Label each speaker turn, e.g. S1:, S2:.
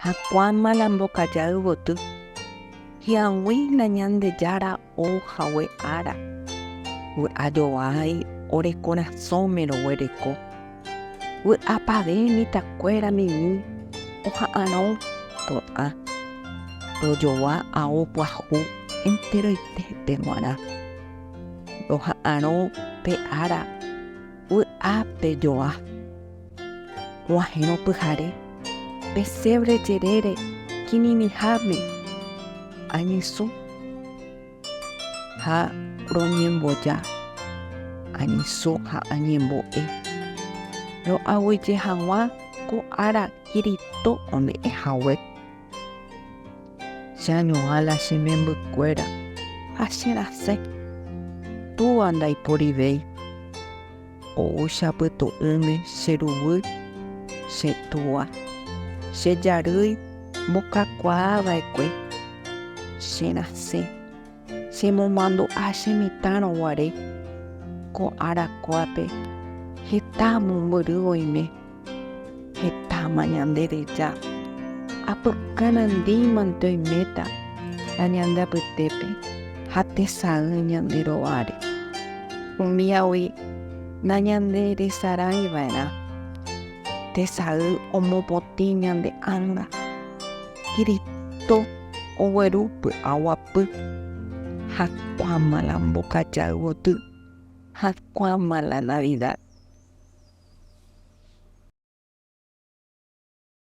S1: Hyakuáma la mbokaja yvoty. Hi'ag̃uí la ñandejára ohague ára. Vy'ajovái ore korasõme roguereko. Vy'apave mitãkuéra mimi oha'ãrõ to'ã. Rojova ao pyahu enteroitépe g̃uarã. Roha'ãrõ pe ára vy'ápe joa. G̃uahẽ ropyhare pesebre jerére kirirĩháme añesũ ha roñemboja añesũ ha añembo'e. Ro'aguyje hag̃ua ko ára kiritõ ome'ẽhague. Cheañuãla che membykuéra ha cherasẽ. Túva ndaiporivéi. Ouchapytu'ỹme che ruvy che túva. Che jarýi mbokakuaava'ekue. Cherasẽ. Chemomandu'a che mitãrõguare ko arakuápe. Heta mombyry oime. Hetáma ñande reja. Apykanandímante oiméta la ñande apytépe ha tesay ñande rováre. Umiawi nañande resarãiva'erã tesay omopotĩ ñande ãnga. Kiritõ oguerúpe aguapy. Hyakuáma la mbokaja yvoty. Hyakuáma la Navidad.